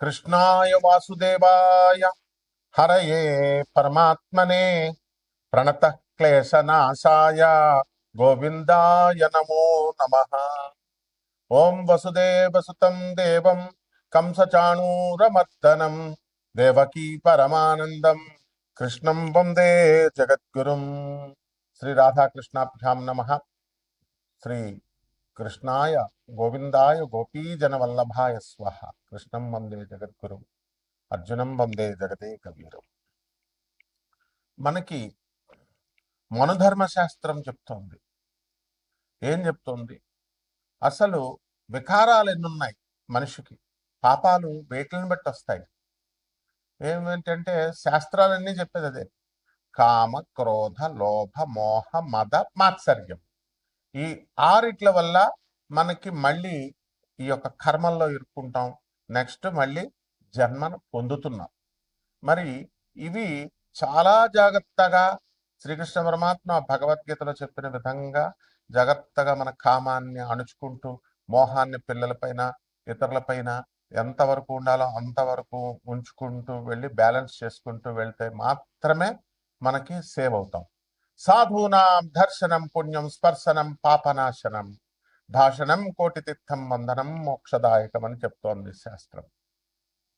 कृष्णाय वासुदेवाय हरये परमात्मने प्रणतः क्लेशनाशाय गोविंदाय नमो नमः। ओं वसुदेवसुतं देवं कंसचाणूरमर्दनं देवकी परमानंदं कृष्णं वंदे जगद्गुरुं। श्री राधा कृष्णाभ्यां नमः। श्री कृष्णाय गोविंदाय गोपीजनवल्लभाय स्वाहा। कृष्णं वंदे जगद्गुरुं అర్జునం వందే జగదే కబీరం. మనకి మనుధర్మ శాస్త్రం చెప్తోంది. ఏం చెప్తోంది? అసలు వికారాలు ఎన్నున్నాయి మనిషికి, పాపాలు వేటిని బట్టి వస్తాయి. ఏమిటంటే శాస్త్రాలన్నీ చెప్పేది అదే: కామ, క్రోధ, లోభ, మోహ, మద, మాత్సర్యం. ఈ ఆరిట్ల వల్ల మనకి మళ్ళీ ఈ యొక్క కర్మల్లో ఇరుక్కుంటాం. నెక్స్ట్ మళ్ళీ జన్మను పొందుతున్నాం. మరి ఇవి చాలా జాగ్రత్తగా శ్రీకృష్ణ పరమాత్మ భగవద్గీతలో చెప్పిన విధంగా జాగ్రత్తగా మన కామాన్ని అణుచుకుంటూ, మోహాన్ని పిల్లలపైన ఇతరులపైన ఎంతవరకు ఉండాలో అంతవరకు ఉంచుకుంటూ వెళ్ళి బ్యాలెన్స్ చేసుకుంటూ వెళ్తే మాత్రమే మనకి సేవ్ అవుతాం. సాధూనాం దర్శనం పుణ్యం స్పర్శనం పాపనాశనం భాషణం కోటి తీర్థం వందనం మోక్షదాయకం అని చెప్తోంది శాస్త్రం.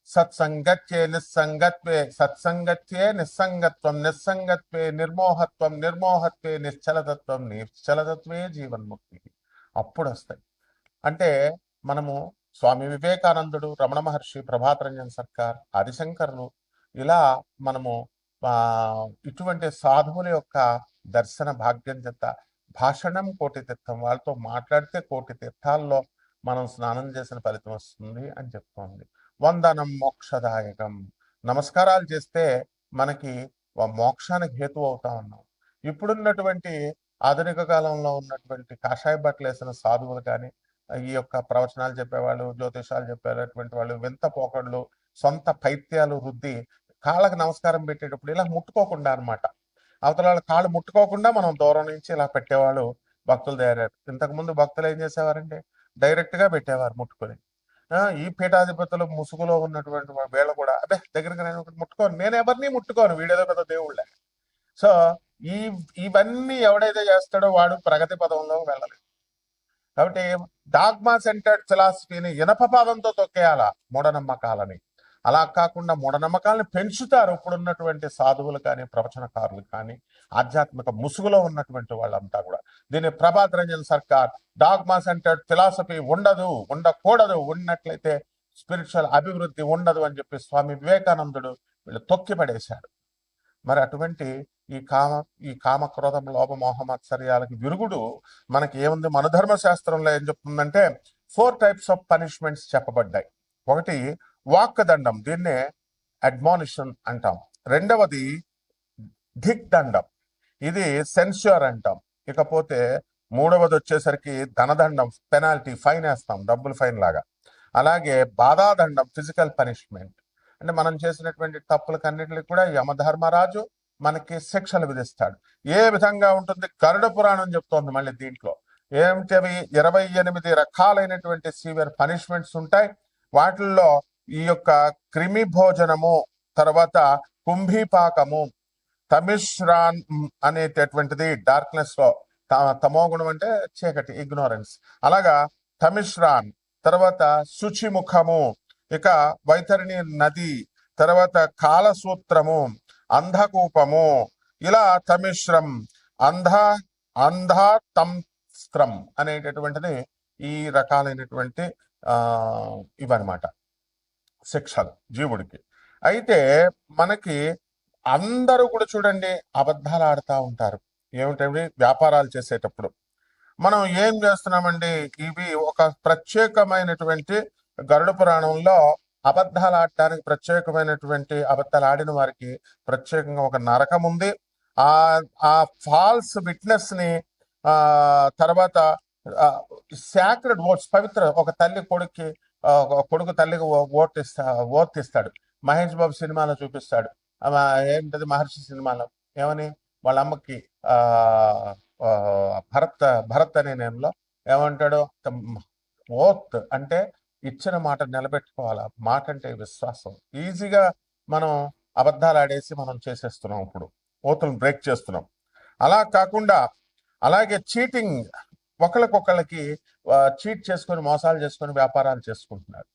సత్సంగత్యే నిస్సంగత్వే సత్సంగత్యే నిస్సంగత్వం నిస్సంగత్వే నిర్మోహత్వం నిర్మోహత్వే నిశ్చలతత్వం నిశ్చలతత్వే జీవన్ముక్తి. అప్పుడు వస్తాయి. అంటే మనము స్వామి వివేకానందుడు, రమణ మహర్షి, ప్రభాతరంజన్ సర్కార్, ఆదిశంకరులు, ఇలా మనము ఇటువంటి సాధువుల యొక్క దర్శన భాగ్యం చేత భాషణం కోటి తీర్థం, వాళ్ళతో మాట్లాడితే కోటి తీర్థాల్లో మనం స్నానం చేసిన ఫలితం వస్తుంది అని చెప్తోంది. వందనం మోక్షదాయకం, నమస్కారాలు చేస్తే మనకి మోక్షానికి హేతు అవుతా ఉన్నాం. ఇప్పుడున్నటువంటి ఆధునిక కాలంలో ఉన్నటువంటి కాషాయ బట్టలు వేసిన సాధువులు కానీ, ఈ యొక్క ప్రవచనాలు చెప్పేవాళ్ళు, జ్యోతిషాలు చెప్పేటటువంటి వాళ్ళు వింత పోకళ్ళు, సొంత పైత్యాలు రుద్ది కాళ్ళకి నమస్కారం పెట్టేటప్పుడు ఇలా ముట్టుకోకుండా అనమాట, అవతల వాళ్ళ కాళ్ళు ముట్టుకోకుండా మనం దూరం నుంచి ఇలా పెట్టేవాళ్ళు భక్తులు తయారయ్యారు. ఇంతకుముందు భక్తులు ఏం చేసేవారంటే డైరెక్ట్ గా పెట్టేవారు ముట్టుకొని. ఈ పీఠాధిపతులు ముసుగులో ఉన్నటువంటి వీళ్ళ కూడా అదే దగ్గరికి నేను ముట్టుకోను, నేను ఎవరిని ముట్టుకోను, వీడేదో పెద్ద దేవుళ్ళే. సో ఇవన్నీ ఎవడైతే చేస్తాడో వాడు ప్రగతి పదంలో వెళ్ళలేదు. కాబట్టి డాగ్మా సెంటర్డ్ ఫిలాసఫీని ఇనప పాదంతో తొక్కేయాల మూఢనమ్మకాలని. అలా కాకుండా మూఢనమ్మకాలను పెంచుతారు ఇప్పుడున్నటువంటి సాధువులు కానీ, ప్రవచనకారులు కానీ, ఆధ్యాత్మిక ముసుగులో ఉన్నటువంటి వాళ్ళంతా కూడా. దీన్ని Prabhat Ranjan Sarkar dogma centred philosophy ఉండదు, ఉండకూడదు, ఉన్నట్లయితే స్పిరిచువల్ అభివృద్ధి ఉండదు అని చెప్పి స్వామి వివేకానందుడు వీళ్ళు తొక్కి పడేశాడు. మరి అటువంటి ఈ కామ క్రోధ లోభ మోహ మత్సర్యాలకి విరుగుడు మనకి ఏముంది? మన ధర్మశాస్త్రంలో ఏం చెప్తుందంటే 4 టైప్స్ ఆఫ్ పనిష్మెంట్స్ చెప్పబడ్డాయి. ఒకటి వాక్ దండం, దీన్నే అడ్మానిషన్ అంటాం. రెండవది ధిక్ దండం, ఇది సెన్స్యూర్ అంటాం. ఇకపోతే మూడవది వచ్చేసరికి ధనదండం, పెనాల్టీ, ఫైన్ వేస్తాం, డబ్బులు ఫైన్ లాగా. అలాగే బాధాదండం, ఫిజికల్ పనిష్మెంట్. అంటే మనం చేసినటువంటి తప్పులకు అన్నిటికి కూడా యమధర్మరాజు మనకి శిక్షలు విధిస్తాడు. ఏ విధంగా ఉంటుంది? గరుడ పురాణం చెప్తోంది. మళ్ళీ దీంట్లో ఏమిటవి 28 రకాలైనటువంటి సివియర్ పనిష్మెంట్స్ ఉంటాయి. వాటిల్లో ఈ యొక్క క్రిమి భోజనము, తర్వాత కుంభీపాకము, తమిశ్రాన్ అనేటటువంటిది డార్క్నెస్ లో, తమోగుణం అంటే చీకటి, ఇగ్నోరెన్స్, అలాగా తమిశ్రాన్, తర్వాత శుచిముఖము, ఇక వైతరిణి నది, తర్వాత కాలసూత్రము, అంధకూపము, ఇలా తమిశ్రం, అంధాతంస్త్రం అనేటటువంటిది ఈ రకాలైనటువంటి ఇవన్నమాట శిక్షలు జీవుడికి. అయితే మనకి అందరూ కూడా చూడండి అబద్ధాలు ఆడుతూ ఉంటారు. ఏమిటంటే వ్యాపారాలు చేసేటప్పుడు మనం ఏం చేస్తున్నామండి? ఇవి ఒక ప్రత్యేకమైనటువంటి గరుడ పురాణంలో అబద్ధాలు ఆడటానికి ప్రత్యేకమైనటువంటి, అబద్ధాలు ఆడిన వారికి ప్రత్యేకంగా ఒక నరకం ఉంది. ఆ ఫాల్స్ విట్నెస్ ని తర్వాత సాక్రెడ్ ఓట్స్, పవిత్ర, ఒక తల్లి కొడుక్కి, కొడుకు తల్లికి ఓర్తిస్తాడు. మహేష్ బాబు సినిమాలో చూపిస్తాడు. ఏంటది మహర్షి సినిమాలో ఏమని వాళ్ళ అమ్మకి భరత్ అనే నేమ్లో ఏమంటాడు? ఓత్ అంటే ఇచ్చిన మాట నిలబెట్టుకోవాలా. మాట అంటే విశ్వాసం. ఈజీగా మనం అబద్ధాలు ఆడేసి మనం చేసేస్తున్నాం, ఇప్పుడు ఓతులను బ్రేక్ చేస్తున్నాం. అలా కాకుండా అలాగే చీటింగ్, ఒకళ్ళకొకళ్ళకి చీట్ చేసుకొని మోసాలు చేసుకొని వ్యాపారాలు చేసుకుంటున్నారు.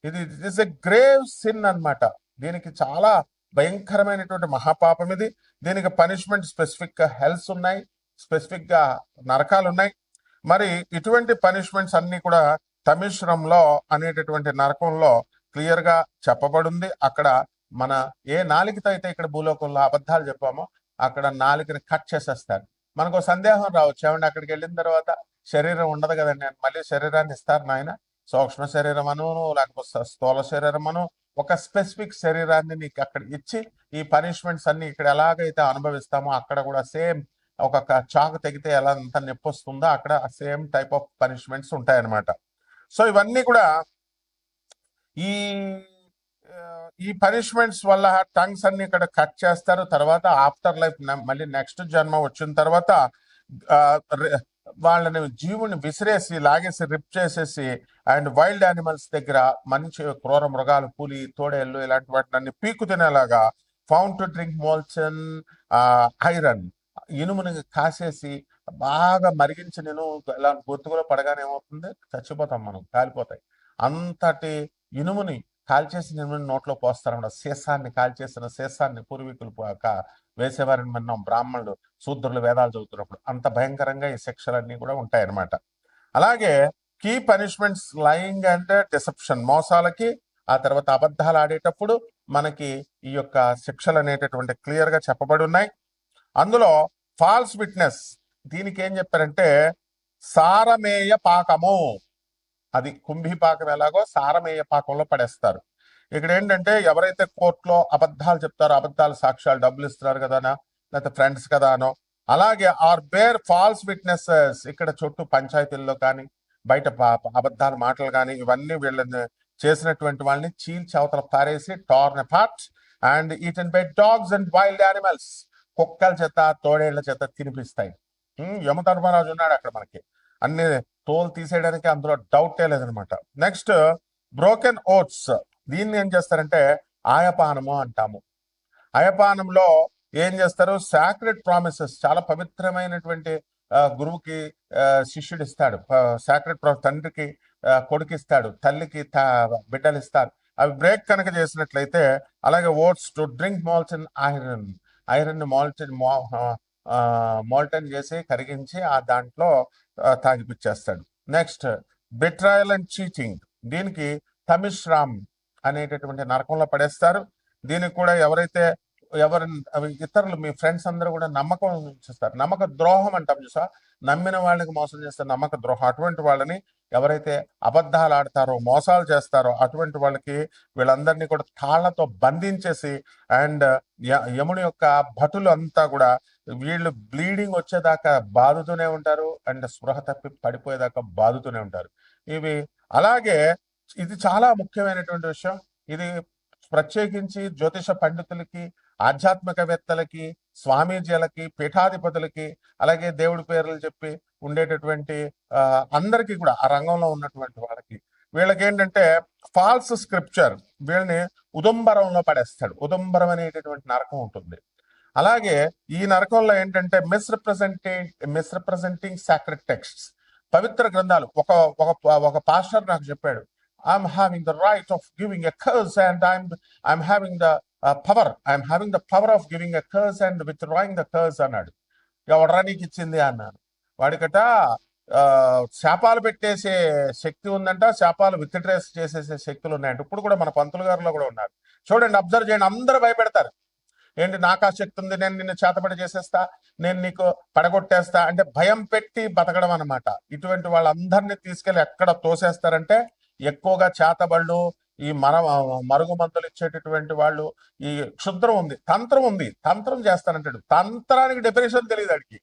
ఇది it is a grave sin అన్నమాట. దీనికి చాలా భయంకరమైనటువంటి మహాపాపం ఇది. దీనికి పనిష్మెంట్ స్పెసిఫిక్ గా హెల్స్ ఉన్నాయి, స్పెసిఫిక్ గా నరకాలు ఉన్నాయి. మరి ఇటువంటి పనిష్మెంట్స్ అన్ని కూడా తమిశ్రంలో అనేటటువంటి నరకంలో క్లియర్ గా చెప్పబడింది. అక్కడ మన ఏ నాలికతో అయితే ఇక్కడ భూలోకంలో అబద్ధాలు చెప్పామో అక్కడ నాలికని కట్ చేసేస్తారు. మనకు సందేహం రావచ్చు, ఏమంటే అక్కడికి వెళ్ళిన తర్వాత శరీరం ఉండదు కదండి, మళ్ళీ శరీరాన్ని ఇస్తారు నాయన, సూక్ష్మ శరీరం అను లేకపోతే స్థూల శరీరం అను, ఒక స్పెసిఫిక్ శరీరాన్ని నీకు అక్కడ ఇచ్చి ఈ పనిష్మెంట్స్ అన్ని ఇక్కడ ఎలాగైతే అనుభవిస్తామో అక్కడ కూడా సేమ్ ఒక చాకు తెగితే ఎలా అంత నొప్పి వస్తుందో అక్కడ సేమ్ టైప్ ఆఫ్ పనిష్మెంట్స్ ఉంటాయన్నమాట. సో ఇవన్నీ కూడా ఈ ఈ పనిష్మెంట్స్ వల్ల టంగ్స్ అన్ని ఇక్కడ కట్ చేస్తారు. తర్వాత ఆఫ్టర్ లైఫ్ మళ్ళీ నెక్స్ట్ జన్మ వచ్చిన తర్వాత వాళ్ళని జీవుని విసిరేసి లాగేసి రిప్ చేసేసి అండ్ వైల్డ్ యానిమల్స్ దగ్గర మంచి క్రూర మృగాలు, పులి, తోడేళ్ళు ఇలాంటి వాటిని పీకు తినేలాగా ఫౌండ్ టు డ్రింక్ మోల్సన్ ఐరన్, ఇనుముని కాసేసి బాగా మరిగించి నేను ఇలా గొంతుకులో పడగానే ఏమవుతుంది, చచ్చిపోతాం మనం, కాలిపోతాయి. అంతటి ఇనుముని కాల్చేసి ఇనుముని నోట్లో పోస్తారన్నమాట. సీసాన్ని కాల్చేసిన సీసాన్ని పూర్వీకులు వేసేవారని మనం బ్రాహ్మణులు శూద్రులు వేదాలు చదువుతున్నప్పుడు అంత భయంకరంగా ఈ శిక్షలన్నీ కూడా ఉంటాయన్నమాట. అలాగే key punishments lying and deception, మోసాలకి ఆ తర్వాత అబద్ధాలు ఆడేటప్పుడు మనకి ఈ యొక్క శిక్షలు అనేటటువంటి క్లియర్ గా చెప్పబడి ఉన్నాయి. అందులో ఫాల్స్ విట్నెస్, దీనికి ఏం చెప్పారంటే సారమేయ పాకము, అది కుంభీ పాకం ఎలాగో సారమేయ పాకంలో పడేస్తారు. ఇక్కడ ఏంటంటే ఎవరైతే కోర్టులో అబద్ధాలు చెప్తారో, అబద్ధాలు సాక్ష్యాలు, డబ్బులు ఇస్తున్నారు కదానో లేకపోతే ఫ్రెండ్స్ కదానో, అలాగే ఆర్ బేర్ ఫాల్స్ విట్నెసెస్, ఇక్కడ చుట్టూ పంచాయతీల్లో కానీ బయట అబద్ధాల మాటలు కానీ ఇవన్నీ వీళ్ళని చేసినటువంటి వాళ్ళని చీల్చి అవతల పారేసి torn apart and eaten by dogs and wild animals, కుక్కల చేత తోడేళ్ల చేత తినిపిస్తాయి. యమధర్మరాజు ఉన్నాడు అక్కడ మనకి, అన్ని తోలు తీసేయడానికి అందులో డౌటే లేదనమాట. నెక్స్ట్ బ్రోకెన్ ఓట్స్, దీన్ని ఏం చేస్తారంటే ఆయపానము అంటాము. ఆయపానంలో ఏం చేస్తారు, సాక్రెడ్ ప్రామిసెస్, చాలా పవిత్రమైనటువంటి గురువుకి శిష్యుడు ఇస్తాడు, సాక్రెడ్ తండ్రికి కొడుకు ఇస్తాడు, తల్లికి బిడ్డలు ఇస్తారు. అవి బ్రేక్ కనుక చేసినట్లయితే, అలాగే oaths to drink molten iron, iron molten చేసి కరిగించి ఆ దాంట్లో తాగిపిచ్చేస్తాడు. నెక్స్ట్ బిట్రాయల్ అండ్ చీటింగ్, దీనికి తమిశ్రామ్ అనేటటువంటి నరకంలో పడేస్తారు. దీనికి కూడా ఎవరైతే ఇతరులు మీ ఫ్రెండ్స్ అందరూ కూడా నమ్మకం ఉంచేస్తారు, నమ్మక ద్రోహం అంటాం చూసా, నమ్మిన వాళ్ళకి మోసం చేస్తారు, నమ్మక ద్రోహం. అటువంటి వాళ్ళని ఎవరైతే అబద్ధాలు ఆడతారో, మోసాలు చేస్తారో అటువంటి వాళ్ళకి వీళ్ళందరినీ కూడా తాళ్లతో బంధించేసి అండ్ యముని యొక్క భటులు అంతా కూడా వీళ్ళు బ్లీడింగ్ వచ్చేదాకా బాదుతూనే ఉంటారు అండ్ స్పృహ తప్పి పడిపోయేదాకా బాదుతూనే ఉంటారు. ఇవి అలాగే ఇది చాలా ముఖ్యమైనటువంటి విషయం. ఇది ప్రత్యేకించి జ్యోతిష పండితులకి, ఆధ్యాత్మికవేత్తలకి, స్వామీజీలకి, పీఠాధిపతులకి, అలాగే దేవుడి పేర్లు చెప్పి ఉండేటటువంటి అందరికీ కూడా ఆ రంగంలో ఉన్నటువంటి వాళ్ళకి, వీళ్ళకి ఏంటంటే ఫాల్స్ స్క్రిప్చర్, వీళ్ళని ఉదంబరంలో పడేస్తాడు. ఉదంబరం అనేటటువంటి నరకం ఉంటుంది. అలాగే ఈ నరకంలో ఏంటంటే మిస్రిప్రజెంటింగ్ సాక్రెడ్ టెక్స్ట్స్, పవిత్ర గ్రంథాలు. ఒక పాస్టర్ నాకు చెప్పాడు, I'm having the right of giving a curse and I'm having the power of giving a curse and withdrawing the curse అన్నాడు. ఎవడరా నీకు ఇచ్చింది అన్నాను. వాడికట శాపాలు పెట్టేసే శక్తి ఉందంట, శాపాలు విత్డ్రేస్ చేసేసే శక్తులు ఉన్నాయంట. ఇప్పుడు కూడా మన పంతులు గారిలో కూడా ఉన్నారు. చూడండి, అబ్జర్వ్ చేయండి, అందరూ భయపెడతారు. ఏంటి, నాకు ఆ శక్తి ఉంది, నేను నిన్ను చేతబడి చేసేస్తా, నేను నీకు పడగొట్టేస్తా అంటే భయం పెట్టి బతకడం అనమాట. ఇటువంటి వాళ్ళందరినీ తీసుకెళ్లి ఎక్కడ తోసేస్తారంటే, ఎక్కువగా చేతబళ్ళు, ఈ మరుగు మందులు ఇచ్చేటటువంటి వాళ్ళు, ఈ క్షుద్రం ఉంది, తంత్రం చేస్తానంటాడు. తంత్రానికి డెఫినేషన్ తెలియదు వాడికి.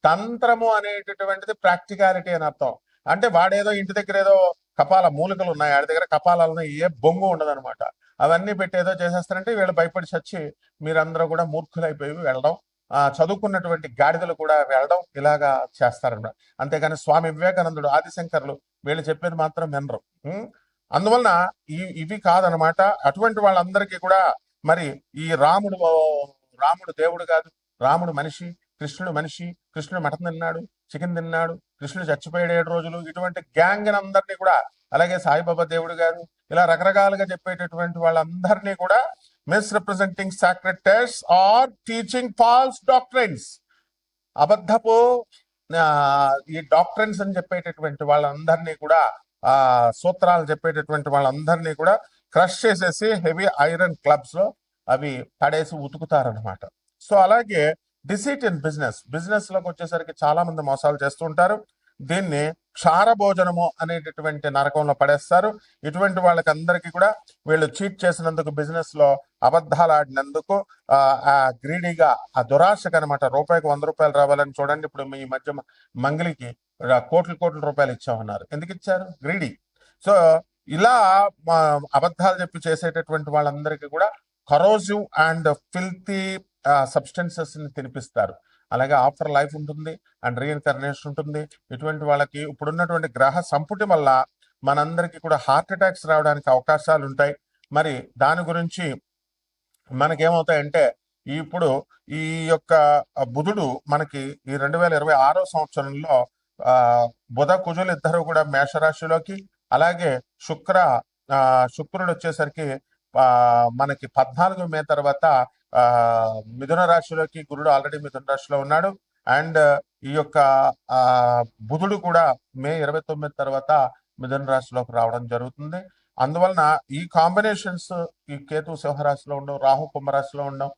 తంత్రము అనేటటువంటిది ప్రాక్టికాలిటీ అని అర్థం. అంటే వాడేదో ఇంటి దగ్గర ఏదో కపాల మూలికలు ఉన్నాయి, వాడి దగ్గర కపాలాలను ఏ బొంగు ఉండదనమాట. అవన్నీ పెట్టి ఏదో చేసేస్తారంటే వీళ్ళు భయపడి చచ్చి మీరందరూ కూడా మూర్ఖులైపోయి వెళ్ళడం, చదువుకున్నటువంటి గాడిదలు కూడా వెళ్ళడం, ఇలాగా చేస్తారన్నమాట. అంతేగాని స్వామి వివేకానందుడు, ఆదిశంకర్లు వీళ్ళు చెప్పేది మాత్రం వినరు. అందువలన ఇవి కాదనమాట. అటువంటి వాళ్ళందరికీ కూడా మరి ఈ రాముడు దేవుడు కాదు, రాముడు మనిషి, కృష్ణుడు మనిషి, కృష్ణుడు మటన్ తిన్నాడు, చికెన్ తిన్నాడు, కృష్ణుడు చచ్చిపోయాడు 7 రోజులు, ఇటువంటి గ్యాంగ్ అందరినీ కూడా, అలాగే సాయిబాబా దేవుడు గారు, ఇలా రకరకాలుగా చెప్పేటటువంటి వాళ్ళందరినీ కూడా misrepresenting sacred text or teaching false doctrines, అబద్ధపు ఈ డాక్ట్రైన్స్ అని చెప్పేటటువంటి వాళ్ళందరినీ కూడా, సూత్రాలు చెప్పేటటువంటి వాళ్ళందరినీ కూడా క్రష్ చేసేసి హెవీ ఐరన్ క్లబ్స్ లో అవి పడేసి ఉతుకుతారనమాట. సో అలాగే డిసీట్ ఇన్ బిజినెస్ లోకి వచ్చేసరికి చాలా మంది మోసాలు చేస్తూ ఉంటారు. దీన్ని క్షార భోజనము అనేటటువంటి నరకంలో పడేస్తారు. ఇటువంటి వాళ్ళకి అందరికీ కూడా వీళ్ళు చీట్ చేసినందుకు, బిజినెస్ లో అబద్ధాలు ఆడినందుకు, ఆ గ్రీడీగా, ఆ దురాశకు అనమాట, రూపాయికి 100 రూపాయలు రావాలని. చూడండి, ఇప్పుడు ఈ మధ్య మంగిలికి కోట్ల రూపాయలు ఇచ్చామన్నారు. ఎందుకు ఇచ్చారు? గ్రీడీ. సో ఇలా అబద్ధాలు చెప్పి చేసేటటువంటి వాళ్ళందరికీ కూడా కరోజివ్ అండ్ ఫిల్తీ సబ్స్టెన్సెస్ ని తినిపిస్తారు. అలాగే ఆఫ్టర్ లైఫ్ ఉంటుంది అండ్ రీఇన్కర్నేషన్ ఉంటుంది. ఇటువంటి వాళ్ళకి ఇప్పుడున్నటువంటి గ్రహ సంపుటి వల్ల మనందరికీ కూడా హార్ట్ అటాక్స్ రావడానికి అవకాశాలు ఉంటాయి. మరి దాని గురించి మనకేమవుతాయంటే, ఇప్పుడు ఈ యొక్క బుధుడు మనకి ఈ 2026 సంవత్సరంలో బుధ కుజులు ఇద్దరు కూడా మేషరాశిలోకి, అలాగే శుక్రుడు వచ్చేసరికి మనకి 14 మే తర్వాత మిథున రాశిలోకి, గురుడు ఆల్రెడీ మిథున రాశిలో ఉన్నాడు. అండ్ ఈ యొక్క బుధుడు కూడా మే 29 తర్వాత మిథున రాశిలోకి రావడం జరుగుతుంది. అందువలన ఈ కాంబినేషన్స్, ఈ కేతు సింహరాశిలో ఉండడం, రాహు కుంభరాశిలో ఉండడం,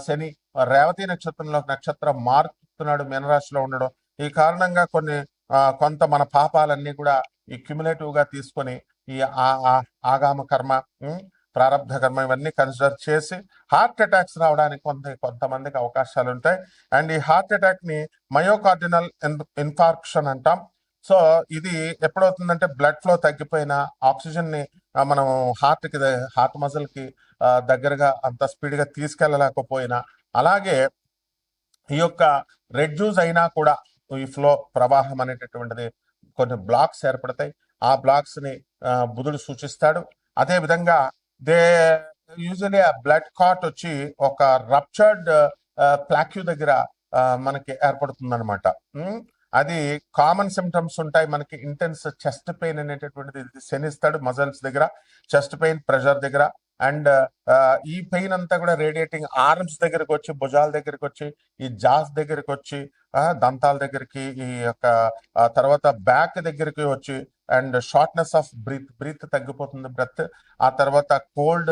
శని రేవతి నక్షత్రం మారుతున్నాడు మీనరాశిలో ఉండడం, ఈ కారణంగా కొంత మన పాపాలన్నీ కూడా ఈ క్యుములేటివ్ గా తీసుకొని ఈ ఆగామ కర్మ, ప్రారంభ కర్మ ఇవన్నీ కన్సిడర్ చేసి హార్ట్ అటాక్స్ రావడానికి కొంతమందికి అవకాశాలు ఉంటాయి. అండ్ ఈ హార్ట్ అటాక్ ని మయోకార్డినల్ ఇన్ఫార్క్షన్ అంటాం. సో ఇది ఎప్పుడవుతుందంటే, బ్లడ్ ఫ్లో తగ్గిపోయినా, ఆక్సిజన్ ని మనం హార్ట్ మజిల్ కి దగ్గరగా అంత స్పీడ్ గా తీసుకెళ్ళలేకపోయినా, అలాగే ఈ యొక్క రెడ్యూస్ అయినా కూడా ఈ ఫ్లో ప్రవాహం అనేటటువంటిది కొన్ని బ్లాక్స్ ఏర్పడతాయి. ఆ బ్లాక్స్ ని బుధుడు సూచిస్తాడు. అదే విధంగా యూజువలీ ఆ బ్లడ్ కాట్ వచ్చి ఒక రప్చర్డ్ ప్లాక్యూ దగ్గర మనకి ఏర్పడుతుంది అనమాట. అది కామన్ సిమ్టమ్స్ ఉంటాయి మనకి. ఇంటెన్స్ చెస్ట్ పెయిన్ అనేటటువంటిది శనిస్తాడు మజిల్స్ దగ్గర, చెస్ట్ పెయిన్, ప్రెషర్ దగ్గర. అండ్ ఈ పెయిన్ అంతా కూడా రేడియేటింగ్ ఆర్మ్స్ దగ్గరకు వచ్చి, భుజాల దగ్గరికి వచ్చి, ఈ జాస్ దగ్గరికి వచ్చి, దంతాల దగ్గరికి, ఈ యొక్క తర్వాత బ్యాక్ దగ్గరికి వచ్చి, అండ్ షార్ట్నెస్ ఆఫ్ బ్రీత్ తగ్గిపోతుంది, బ్రెత్. ఆ తర్వాత కోల్డ్,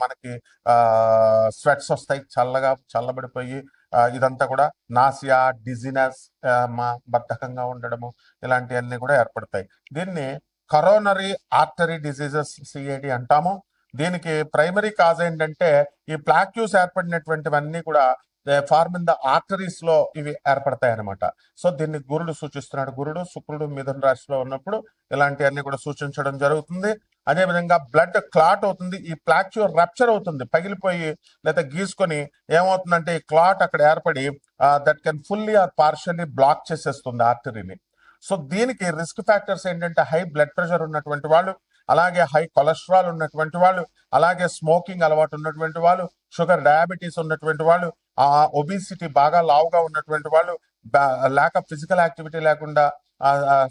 మనకి స్వెట్స్ వస్తాయి, చల్లబడిపోయి, ఇదంతా కూడా నాసియా, డిజినెస్, బద్ధకంగా ఉండడము, ఇలాంటివన్నీ కూడా ఏర్పడతాయి. దీన్ని కరోనరీ ఆర్టరీ డిసీజెస్, సిఏడి అంటాము. దీనికి ప్రైమరీ కాజ్ ఏంటంటే, ఈ ప్లాక్యూస్ ఏర్పడినటువంటివన్నీ కూడా ఫార్మ్ ఇన్ ద ఆర్టరీస్ లో ఇవి ఏర్పడతాయి అనమాట. సో దీన్ని గురుడు సూచిస్తున్నాడు. గురుడు, శుక్రుడు మిథున రాశిలో ఉన్నప్పుడు ఇలాంటివన్నీ కూడా సూచించడం జరుగుతుంది. అదే విధంగా బ్లడ్ క్లాట్ అవుతుంది, ఈ ప్లాక్యూ రప్చర్ అవుతుంది, పగిలిపోయి లేదా గీసుకొని ఏమవుతుందంటే, ఈ క్లాట్ అక్కడ ఏర్పడి that can fully or partially block చేసేస్తుంది ఆర్టరీని. సో దీనికి రిస్క్ ఫ్యాక్టర్స్ ఏంటంటే, హై బ్లడ్ ప్రెషర్ ఉన్నటువంటి వాళ్ళు, అలాగే హై కొలెస్ట్రాల్ ఉన్నటువంటి వాళ్ళు, అలాగే స్మోకింగ్ అలవాటు ఉన్నటువంటి వాళ్ళు, షుగర్ డయాబెటీస్ ఉన్నటువంటి వాళ్ళు, ఒబిసిటీ బాగా లావుగా ఉన్నటువంటి వాళ్ళు, ల్యాక్ ఆఫ్ ఫిజికల్ యాక్టివిటీ లేకుండా,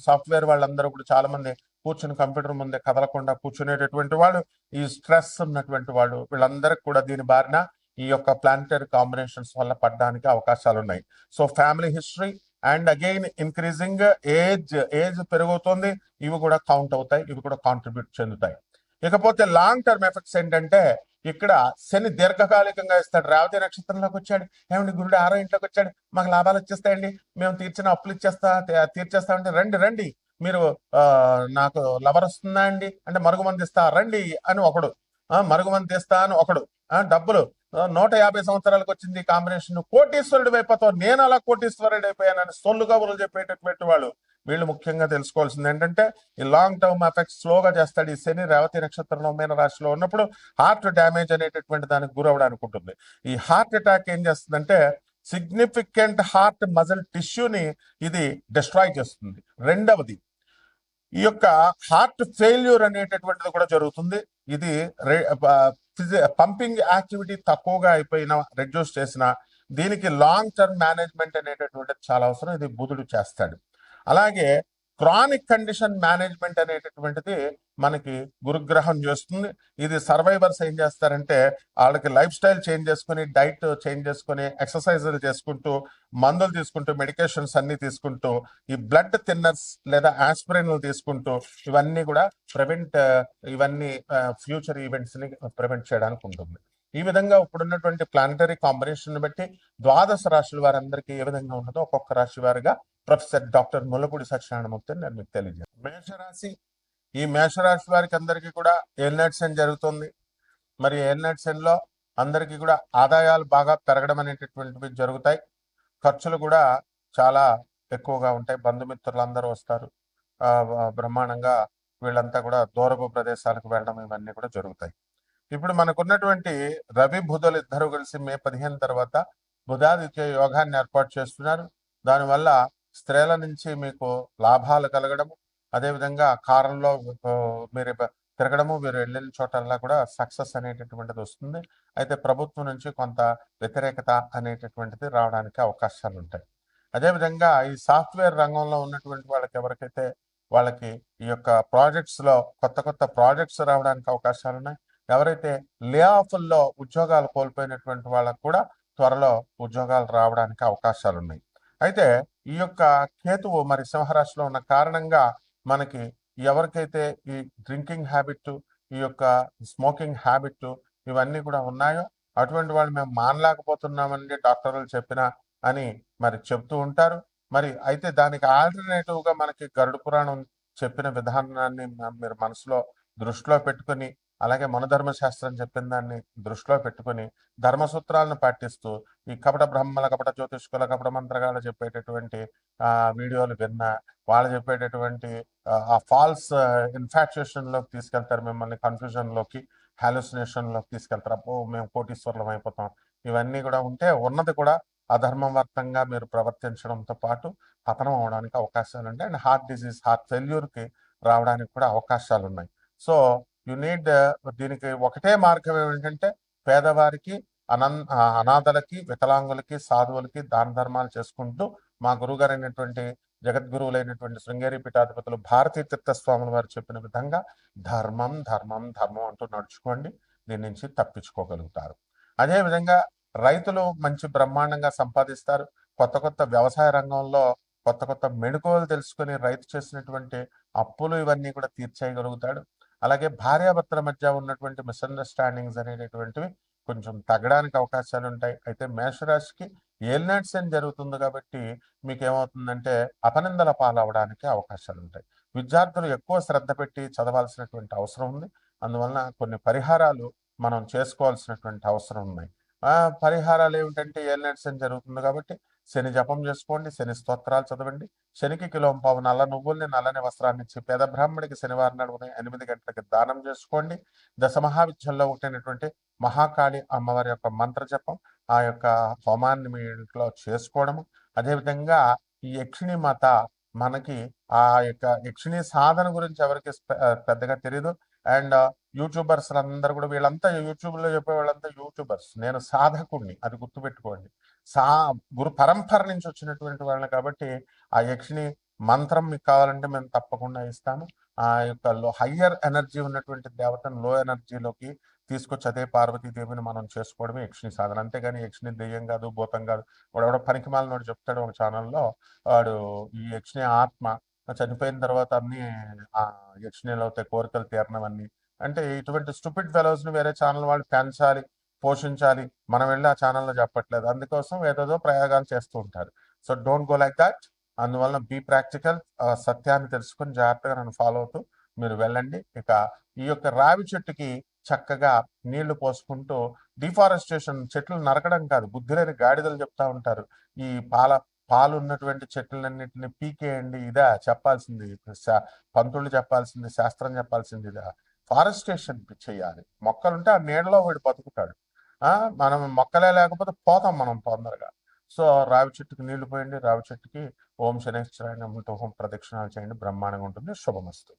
సాఫ్ట్వేర్ వాళ్ళందరూ కూడా చాలా మంది కూర్చుని కంప్యూటర్ ముందే కదలకుండా కూర్చునేటటువంటి వాళ్ళు, ఈ స్ట్రెస్ ఉన్నటువంటి వాళ్ళు, వీళ్ళందరికీ కూడా దీని బారిన ఈ యొక్క ప్లానిటరీ కాంబినేషన్స్ వల్ల పడడానికి అవకాశాలు ఉన్నాయి. So family history and again increasing age పెరుగుతుంది, ఇవి కూడా కౌంట్ అవుతాయి, ఇవి కూడా కాంట్రిబ్యూట్ చెందుతాయి. ఇకపోతే లాంగ్ టర్మ్ ఎఫెక్ట్స్ ఏంటంటే, ఇక్కడ శని దీర్ఘకాలికంగా ఇస్తాడు. రేవతి నక్షత్రంలోకి వచ్చాడు, ఏమండి గురుడు 6వ ఇంట్లోకి వచ్చాడు, మాకు లాభాలు వచ్చేస్తాయండి, మేము తీర్చిన అప్పులు తీర్చేస్తామంటే, రండి మీరు, నాకు లవర్ వస్తుందా అండి అంటే, మరుగుమంది ఇస్తా రండి అని ఒకడు, మరుగుమంది ఇస్తా అని ఒకడు, డబ్బులు 150 సంవత్సరాలకు వచ్చింది కాంబినేషన్, కోటీశ్వరుడు అయిపోతావు, నేను అలా కోటీశ్వరుడు అయిపోయానని సొల్లు కబుర్లు చెప్పేటటువంటి వాళ్ళు. వీళ్ళు ముఖ్యంగా తెలుసుకోవాల్సింది ఏంటంటే, ఈ లాంగ్ టర్మ్ ఎఫెక్ట్స్ స్లోగా చేస్తాడు. ఈ శని రేవతి నక్షత్రంలో మీన రాశిలో ఉన్నప్పుడు హార్ట్ డ్యామేజ్ అనేటటువంటి దానికి గురవడానికి ఉంటుంది. ఈ హార్ట్ అటాక్ ఏం చేస్తుందంటే, సిగ్నిఫికెంట్ హార్ట్ మజిల్ టిష్యూని ఇది డిస్ట్రాయ్ చేస్తుంది. రెండవది, ఈ యొక్క హార్ట్ ఫెయిల్యూర్ అనేటటువంటిది కూడా జరుగుతుంది. ఇది పంపింగ్ యాక్టివిటీ తక్కువగా అయిపోయినా రెడ్యూస్ చేసిన దీనికి లాంగ్ టర్మ్ మేనేజ్మెంట్ అనేటటువంటిది చాలా అవసరం. ఇది బుధుడు చేస్తాడు. అలాగే క్రానిక్ కండిషన్ మేనేజ్మెంట్ అనేటటువంటిది మనకి గురుగ్రహం చేస్తుంది. ఇది సర్వైవర్స్ ఏం చేస్తారంటే వాళ్ళకి లైఫ్ స్టైల్ చేంజ్ చేసుకుని, డైట్ చేంజ్ చేసుకుని, ఎక్సర్సైజులు చేసుకుంటూ, మందులు తీసుకుంటూ, మెడికేషన్స్ అన్ని తీసుకుంటూ, ఈ బ్లడ్ థిన్నర్స్ లేదా ఆస్పిరిన్లు తీసుకుంటూ ఇవన్నీ కూడా ఇవన్నీ ఫ్యూచర్ ఈవెంట్స్ ని ప్రివెంట్ చేయడానికి ఉంటుంది. ఈ విధంగా ఇప్పుడున్నటువంటి ప్లానటరీ కాంబినేషన్ బట్టి ద్వాదశ రాశుల వారందరికీ ఏ విధంగా ఉంటుందో ఒక్కొక్క రాశి వారిగా ప్రొఫెసర్ డాక్టర్ ముల్లపూడి సత్యనారాయణమూర్తి నేను మీకు తెలియజేస్తాను. మేషరాశి, ఈ మేషరాశి వారికి అందరికీ కూడా ఏలినాటి జరుగుతుంది. మరి ఏలినాటి లో అందరికీ కూడా ఆదాయాలు బాగా పెరగడం అనేటటువంటివి జరుగుతాయి. ఖర్చులు కూడా చాలా ఎక్కువగా ఉంటాయి. బంధుమిత్రులు అందరూ వస్తారు. బ్రహ్మాండంగా వీళ్ళంతా కూడా దూరపు ప్రదేశాలకు వెళ్ళడం ఇవన్నీ కూడా జరుగుతాయి. ఇప్పుడు మనకున్నటువంటి రవి బుధులు ఇద్దరు కలిసి మే 15 తర్వాత బుధాదిత్య యోగాన్ని ఏర్పాటు చేస్తున్నారు. దానివల్ల స్త్రీల నుంచి మీకు లాభాలు కలగడము, అదేవిధంగా కారంలో మీరు తిరగడము, మీరు వెళ్ళిన చోటల్లా కూడా సక్సెస్ అనేటటువంటిది వస్తుంది. అయితే ప్రభుత్వం నుంచి కొంత వ్యతిరేకత అనేటటువంటిది రావడానికి అవకాశాలు ఉంటాయి. అదేవిధంగా ఈ సాఫ్ట్వేర్ రంగంలో ఉన్నటువంటి వాళ్ళకి ఎవరికైతే వాళ్ళకి ఈ యొక్క ప్రాజెక్ట్స్ లో కొత్త ప్రాజెక్ట్స్ రావడానికి అవకాశాలు ఉన్నాయి. ఎవరైతే లే ఆఫ్ల్లో ఉద్యోగాలు కోల్పోయినటువంటి వాళ్ళకు కూడా త్వరలో ఉద్యోగాలు రావడానికి అవకాశాలు ఉన్నాయి. అయితే ఈ యొక్క కేతువు మరి సింహరాశిలో ఉన్న కారణంగా మనకి ఎవరికైతే ఈ డ్రింకింగ్ హ్యాబిట్, ఈ యొక్క స్మోకింగ్ హ్యాబిట్ ఇవన్నీ కూడా ఉన్నాయో అటువంటి వాళ్ళు మేము మానలేకపోతున్నామండి డాక్టర్లు చెప్పినా అని మరి చెప్తూ ఉంటారు. మరి అయితే దానికి ఆల్టర్నేటివ్ గా మనకి గరుడ పురాణం చెప్పిన విధానాన్ని మీరు మనసులో దృష్టిలో పెట్టుకుని, అలాగే మనధర్మ శాస్త్రం చెప్పిన దాన్ని దృష్టిలో పెట్టుకుని ధర్మసూత్రాలను పాటిస్తూ ఈ కపట బ్రహ్మల, కపట జ్యోతిష్కుల, కపట మంత్రగాళ్ళు చెప్పేటటువంటి వీడియోలు విన్నా, వాళ్ళు చెప్పేటటువంటి ఆ ఫాల్స్ ఇన్ఫాక్చుయేషన్ లోకి తీసుకెళ్తారు మిమ్మల్ని, కన్ఫ్యూజన్ లోకి, హాలుసినేషన్ లోకి తీసుకెళ్తారు. అబ్బో మేము కోటీశ్వరులం అయిపోతాం. ఇవన్నీ కూడా ఉంటే ఉన్నది కూడా అధర్మవర్తంగా మీరు ప్రవర్తించడంతో పాటు పతనం అవడానికి అవకాశాలు ఉంటాయి. And heart disease, heart failure కి రావడానికి కూడా అవకాశాలు ఉన్నాయి. సో యు నీడ్ దీనికి ఒకటే మార్గం ఏమిటంటే పేదవారికి, అనాథలకి, వికలాంగులకి, సాధువులకి దాన ధర్మాలు చేసుకుంటూ మా గురుగారు అయినటువంటి జగద్గురువులైనటువంటి శృంగేరి పీఠాధిపతులు భారతీ తీర్థస్వాముల వారు చెప్పిన విధంగా ధర్మం ధర్మం ధర్మం అంటూ నడుచుకోండి. దీని నుంచి తప్పించుకోగలుగుతారు. అదేవిధంగా రైతులు మంచి బ్రహ్మాండంగా సంపాదిస్తారు. కొత్త వ్యవసాయ రంగంలో కొత్త మెళకువలు తెలుసుకుని రైతు చేసినటువంటి అప్పులు ఇవన్నీ కూడా తీర్చేయగలుగుతాడు. అలాగే భార్యాభర్తల మధ్య ఉన్నటువంటి మిస్అండర్స్టాండింగ్స్ అనేటటువంటివి కొంచెం తగ్గడానికి అవకాశాలు ఉంటాయి. అయితే మేషరాశికి ఏలినాటి శని జరుగుతుంది కాబట్టి మీకు ఏమవుతుందంటే అపనిందల పాలవడానికి అవకాశాలు ఉంటాయి. విద్యార్థులు ఎక్కువ శ్రద్ధ పెట్టి చదవాల్సినటువంటి అవసరం ఉంది. అందువలన కొన్ని పరిహారాలు మనం చేసుకోవాల్సినటువంటి అవసరం ఉన్నాయి. పరిహారాలు ఏమిటంటే ఏలినాటి శని జరుగుతుంది కాబట్టి శని జపం చేసుకోండి, శని స్తోత్రాలు చదవండి, శనికి కిలోంపావు నల్ల నువ్వుల్ని, నల్లని వస్త్రాన్ని ఇచ్చి పేద బ్రాహ్మడికి శనివారం నడుమున 8 గంటలకి దానం చేసుకోండి. దశ మహావిద్యల్లో ఒకటైనటువంటి మహాకాళి అమ్మవారి యొక్క మంత్ర జపం, ఆ యొక్క హోమాన్ని మీ ఇంట్లో చేసుకోవడము. అదేవిధంగా ఈ యక్షిణి మాత మనకి ఆ యొక్క యక్షిణి సాధన గురించి ఎవరికి పెద్దగా తెలియదు. అండ్ యూట్యూబర్స్ అందరూ కూడా వీళ్ళంతా యూట్యూబ్ లో చెప్పే వాళ్ళంతా యూట్యూబర్స్. నేను సాధకుడిని, అది గుర్తుపెట్టుకోండి. గురు పరంపర నుంచి వచ్చినటువంటి వాళ్ళని కాబట్టి ఆ యక్షిణి మంత్రం మీకు కావాలంటే మేము తప్పకుండా ఇస్తాము. ఆ యొక్క హయ్యర్ ఎనర్జీ ఉన్నటువంటి దేవతను లో ఎనర్జీలోకి తీసుకొచ్చి అదే పార్వతీదేవిని మనం చేసుకోవడమే యక్షిణి సాధన. అంతేగాని యక్షిణి దెయ్యం కాదు, భూతం కాదు. వాడు పనికిమాలినోడు చెప్తాడు ఒక ఛానల్లో, వాడు ఈ యక్షిణి ఆత్మ చనిపోయిన తర్వాత అన్ని ఆ యక్షిణిలో కోరికలు తీరనవన్నీ అంటే ఇటువంటి స్టూపిడ్ ఫెలోస్ ని వేరే ఛానల్ వాళ్ళు పెంచాలి, పోషించాలి. మనం వెళ్ళి ఆ ఛానల్లో చెప్పట్లేదు. అందుకోసం ఏదేదో ప్రయోగాలు చేస్తూ ఉంటారు. So don't go like that. అందువలన బీ ప్రాక్టికల్, సత్యాన్ని తెలుసుకుని జాగ్రత్తగా నన్ను ఫాలో అవుతూ మీరు వెళ్ళండి. ఇక ఈ యొక్క రావి చెట్టుకి చక్కగా నీళ్లు పోసుకుంటూ, డిఫారెస్టేషన్, చెట్లు నరకడం కాదు, బుద్ధి లేని గాడిదలు చెప్తా ఉంటారు. ఈ పాలు ఉన్నటువంటి చెట్లన్నింటినీ పీకేయండి, ఇదా చెప్పాల్సింది, పంతులు చెప్పాల్సింది, శాస్త్రం చెప్పాల్సింది ఇదా? ఫారెస్టేషన్ చేయాలి. మొక్కలుంటే ఆ నీడలో వీడు బతుకుతాడు. మనం మొక్కలే లేకపోతే పోతాం మనం తొందరగా. సో రావి చెట్టుకి నీళ్లు పోయండి, రావి చెట్టుకి ఓం శనేశ్వరాయ నమః అంటూ ఓం ప్రదక్షిణాలు చేయండి, బ్రహ్మాండంగా ఉంటుంది. శుభమస్తు.